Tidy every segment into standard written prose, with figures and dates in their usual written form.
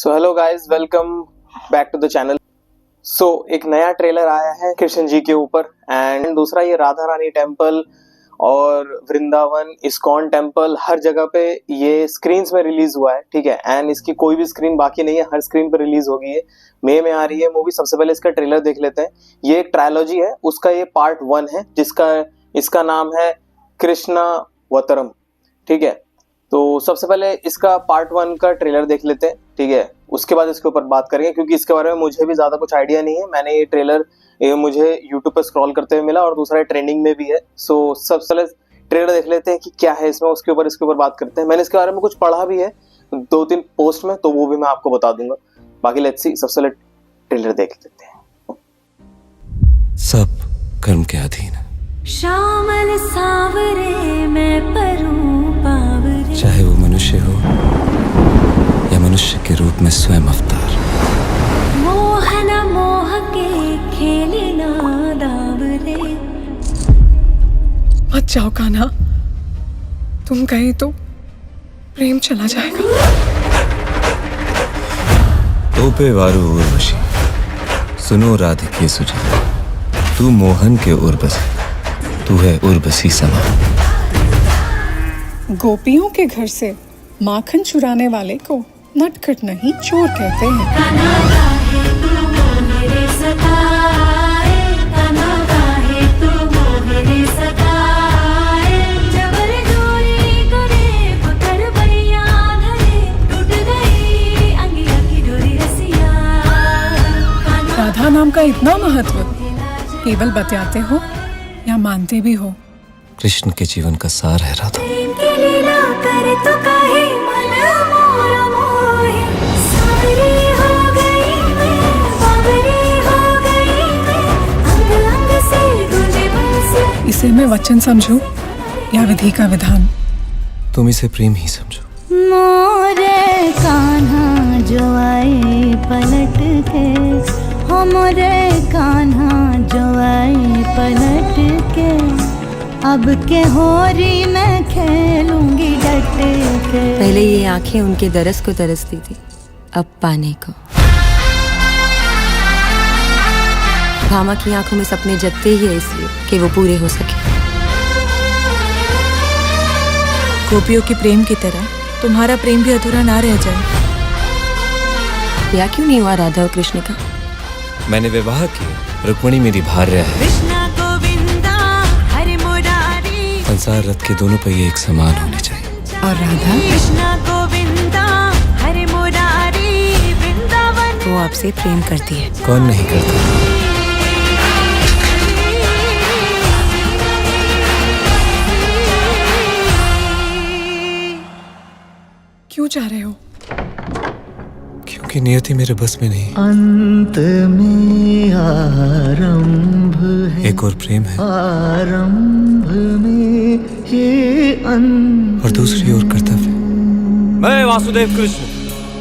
So hello guys, welcome back to the channel. So एक नया trailer आया है कृष्ण जी के ऊपर एंड दूसरा ये राधा रानी टेम्पल और वृंदावन इस्कॉन टेम्पल हर जगह पे ये स्क्रीन्स में रिलीज हुआ है, ठीक है। एंड इसकी कोई भी स्क्रीन बाकी नहीं है, हर स्क्रीन पे रिलीज हो गई है। मई में आ रही है मूवी। सबसे पहले इसका ट्रेलर देख लेते हैं। ये एक ट्रायोलॉजी है, उसका ये पार्ट 1 है जिसका इसका नाम है कृष्णावतरम, ठीक है। तो सबसे पहले इसका पार्ट 1 का ट्रेलर देख लेते हैं, ठीक है। उसके बाद इसके ऊपर बात करेंगे क्योंकि इसके बारे में मुझे भी ज्यादा कुछ आइडिया नहीं है। मैंने ये ट्रेलर मुझे यूट्यूब पर स्क्रॉल करते हुए मिला और दूसरा ट्रेंडिंग में भी है। सो सबसे पहले ट्रेलर देख लेते हैं कि क्या है इसमें, उसके ऊपर बात करते हैं। मैंने इसके बारे में कुछ पढ़ा भी है 2-3 पोस्ट में, तो वो भी मैं आपको बता दूंगा। बाकी लेट्स सी, सबसे पहले ट्रेलर देख लेते हैं। सब कर्म के अधीन है, श्यामल सावरे मैं परूं पावरे, चाहे वो मनुष्य हो या मनुष्य के रूप में स्वयं अवतार। मोहन मोह के खेलना दावरे। मत जाओ कान्हा, तुम गए तो प्रेम चला जाएगा। तोपे वारू उर्वशी, सुनो राधिके सुजा, तू मोहन के उर्वशी, तू है उर्वशी समा। गोपियों के घर से माखन चुराने वाले को नटखट नहीं चोर कहते हैं। कान्हा काहे तू मोहरे सताए, कान्हा काहे तू मोहरे सताए। जबर जोरी करे पकड़ बैया धरे, टूट गई अंगिया की डोरी रसिया। राधा नाम का इतना महत्व केवल बतलाते हो या मानते भी हो? कृष्ण के जीवन का सार है राधा। प्रेम की लीला करे तो काहे मन मोर मोहे। सावरी हो गई मैं, बावरी हो गई मैं, अंग अंग से गूंजे बंसी। इसे मैं वचन समझूं या विधि का विधान? तुम इसे प्रेम ही समझो। मोरे कान्हा जो आए पलट के, हो मोरे कान्हा जो आए पलट के। अब के होरी मैं खेलूंगी डट के। पहले ये आंखें उनके दरस को तरसती थी, अब पाने को। भामा की आंखों में सपने जगते ही है इसलिए कि वो पूरे हो सके। गोपियों के प्रेम की तरह तुम्हारा प्रेम भी अधूरा ना रह जाए। या क्यों नहीं हुआ राधा और कृष्ण का? मैंने विवाह किया, रुक्मिणी मेरी भार्या है। कृष्णा गोविंदा हरे मुरारी, संसार रथ के दोनों पहिए एक समान होने चाहिए। और राधा? कृष्णा गोविंदा हरे मुरारी, वृंदावन। वो आपसे प्रेम करती है। कौन नहीं करता? क्यों चाह रहे हो? क्योंकि नियति मेरे बस में नहीं। अंत में आरंभ है, एक और प्रेम है आरंभ में ये अंत। और दूसरी ओर कर्तव्य। मैं वासुदेव कृष्ण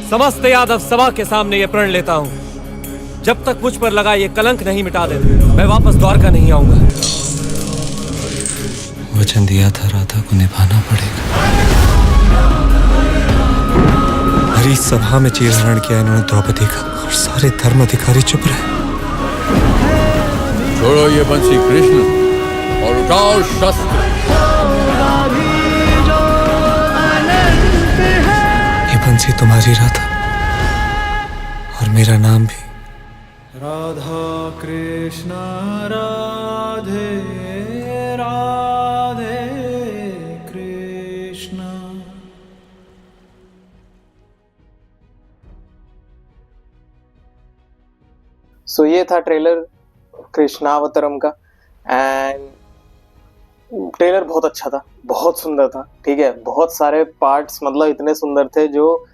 समस्त यादव सभा के सामने ये प्रण लेता हूँ, जब तक मुझ पर लगा ये कलंक नहीं मिटा देते मैं वापस द्वारका नहीं आऊंगा। वचन दिया था, राधा को निभाना पड़ेगा। हरी सभा में चीरहरण किया इन्होंने द्रौपदी का, और सारे धर्म अधिकारी चुप रहे। छोड़ो ये बंसी कृष्ण और उठाओ शस्त्र। ये बंसी तुम्हारी राधा, और मेरा नाम भी। राधा कृष्ण राधे राधे कृष्ण। सो ये था ट्रेलर कृष्णावतरम का एंड ट्रेलर बहुत अच्छा था, बहुत सुंदर था, ठीक है। बहुत सारे पार्ट्स मतलब इतने सुंदर थे जो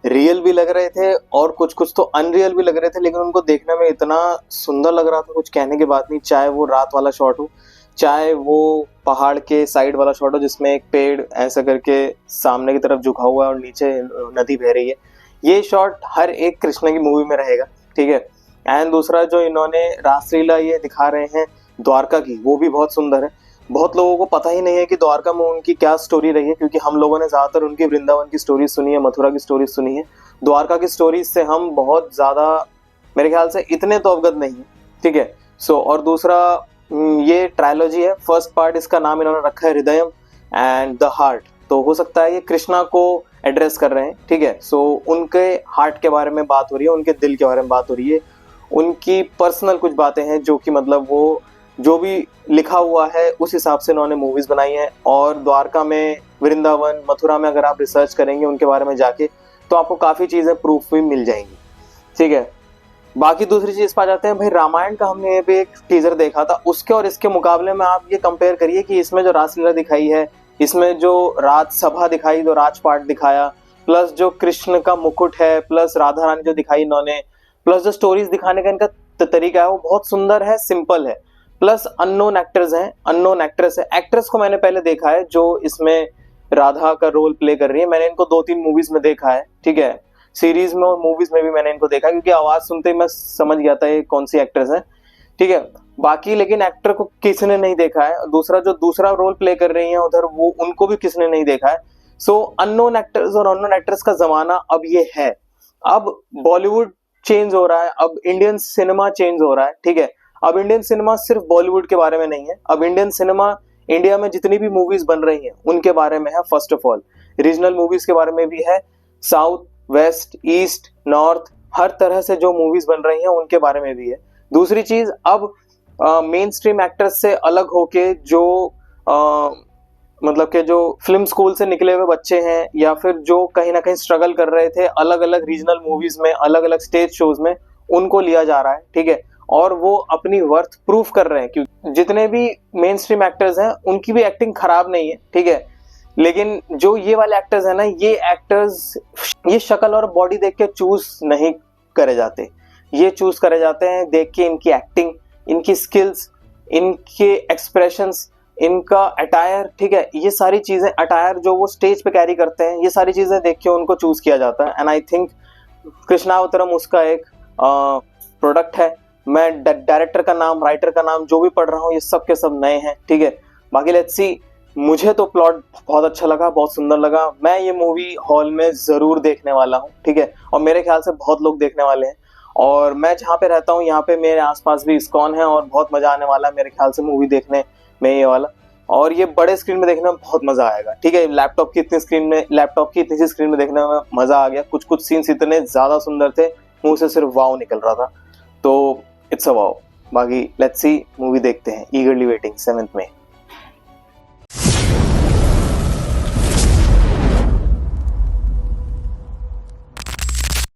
रियल भी लग रहे थे और कुछ कुछ तो अनरियल भी लग रहे थे, लेकिन उनको देखने में इतना सुंदर लग रहा था, कुछ कहने की बात नहीं। चाहे वो रात वाला शॉट हो, चाहे वो पहाड़ के साइड वाला शॉट हो जिसमें एक पेड़ ऐसा करके सामने की तरफ झुका हुआ है और नीचे नदी बह रही है, ये शॉट हर एक कृष्ण की मूवी में रहेगा, ठीक है। एंड दूसरा जो इन्होंने रासलीला ये दिखा रहे हैं द्वारका की, वो भी बहुत सुंदर है। बहुत लोगों को पता ही नहीं है कि द्वारका में उनकी क्या स्टोरी रही है, क्योंकि हम लोगों ने ज्यादातर उनकी वृंदावन की स्टोरी सुनी है, मथुरा की स्टोरी सुनी है। द्वारका की स्टोरीज से हम बहुत ज़्यादा मेरे ख्याल से इतने तो अवगत नहीं, ठीक है। सो और दूसरा ये ट्रायलॉजी है, फर्स्ट पार्ट इसका नाम इन्होंने रखा है हृदयम एंड द हार्ट, तो हो सकता है ये कृष्णा को एड्रेस कर रहे हैं, ठीक है। सो उनके हार्ट के बारे में बात हो रही है, उनके दिल के बारे में बात हो रही है, उनकी पर्सनल कुछ बातें हैं जो कि मतलब वो जो भी लिखा हुआ है उस हिसाब से उन्होंने मूवीज बनाई हैं। और द्वारका में, वृंदावन, मथुरा में अगर आप रिसर्च करेंगे उनके बारे में जाके तो आपको काफ़ी चीज़ें प्रूफ भी मिल जाएंगी, ठीक है। बाकी दूसरी चीज़ पर आ जाते हैं भाई, रामायण का हमने ये भी एक टीजर देखा था, उसके और इसके मुकाबले में आप ये कंपेयर करिए कि इसमें जो रासलीला दिखाई है, इसमें जो राजसभा दिखाई, जो राजपाट दिखाया, प्लस जो कृष्ण का मुकुट है, प्लस राधा रानी जो दिखाई इन्होंने, प्लस जो स्टोरीज दिखाने का इनका तरीका है वो बहुत सुंदर है, सिंपल है। प्लस अननोन एक्टर्स हैं, अननोन एक्ट्रेस है। एक्ट्रेस को मैंने पहले देखा है जो इसमें राधा का रोल प्ले कर रही है, मैंने इनको 2-3 मूवीज में देखा है, ठीक है। सीरीज में और मूवीज में भी मैंने इनको देखा, क्योंकि आवाज सुनते ही मैं समझ गया था ये कौन सी एक्ट्रेस है, ठीक है। बाकी लेकिन एक्टर को किसी ने नहीं देखा है, दूसरा जो दूसरा रोल प्ले कर रही है उधर वो उनको भी किसी ने नहीं देखा है। सो अननोन एक्टर्स और अननोन एक्ट्रेस का जमाना अब ये है। अब बॉलीवुड चेंज हो रहा है, अब इंडियन सिनेमा चेंज हो रहा है, ठीक है। अब इंडियन सिनेमा सिर्फ बॉलीवुड के बारे में नहीं है, अब इंडियन सिनेमा इंडिया में जितनी भी मूवीज बन रही हैं उनके बारे में है। First of all regional movies के बारे में भी है, साउथ, वेस्ट, ईस्ट, नॉर्थ, हर तरह से जो मूवीज बन रही हैं उनके बारे में भी है। दूसरी चीज, अब मेन स्ट्रीम एक्टर्स से अलग होके जो मतलब के जो फिल्म स्कूल से निकले हुए बच्चे हैं या फिर जो कहीं ना कहीं स्ट्रगल कर रहे थे अलग अलग रीजनल मूवीज में, अलग अलग स्टेज शोज में, उनको लिया जा रहा है, ठीक है। और वो अपनी वर्थ प्रूफ कर रहे हैं, क्योंकि जितने भी मेन स्ट्रीम एक्टर्स हैं उनकी भी एक्टिंग खराब नहीं है, ठीक है। लेकिन जो ये वाले एक्टर्स हैं ना, ये एक्टर्स ये शक्ल और बॉडी देख के चूज नहीं करे जाते, ये चूज करे जाते हैं देख के इनकी एक्टिंग, इनकी स्किल्स, इनके एक्सप्रेशंस, इनका अटायर, ठीक है। ये सारी चीजें, अटायर जो वो स्टेज पे कैरी करते हैं, ये सारी चीजें देख के उनको चूज किया जाता है। एंड आई थिंक कृष्णावतारम उसका एक प्रोडक्ट है। मैं डायरेक्टर का नाम, राइटर का नाम जो भी पढ़ रहा हूँ ये सब के सब नए हैं, ठीक है। बाकी लेट्स सी, मुझे तो प्लॉट बहुत अच्छा लगा, बहुत सुंदर लगा। मैं ये मूवी हॉल में जरूर देखने वाला हूँ, ठीक है। और मेरे ख्याल से बहुत लोग देखने वाले हैं। और मैं जहाँ पे रहता हूँ यहाँ पे मेरे आसपास भी इस्कॉन है और बहुत मजा आने वाला है मेरे ख्याल से मूवी देखने में ये वाला। और ये बड़े स्क्रीन में देखने में बहुत मजा आएगा, ठीक है। लैपटॉप की इतनी सी स्क्रीन में देखने में मजा आ गया। कुछ सीन्स इतने ज्यादा सुंदर थे, मुंह से सिर्फ वाव निकल रहा था, तो इट्स अ वाव। बाकी लेट्स सी, मूवी देखते हैं, ईगरली वेटिंग 7th में।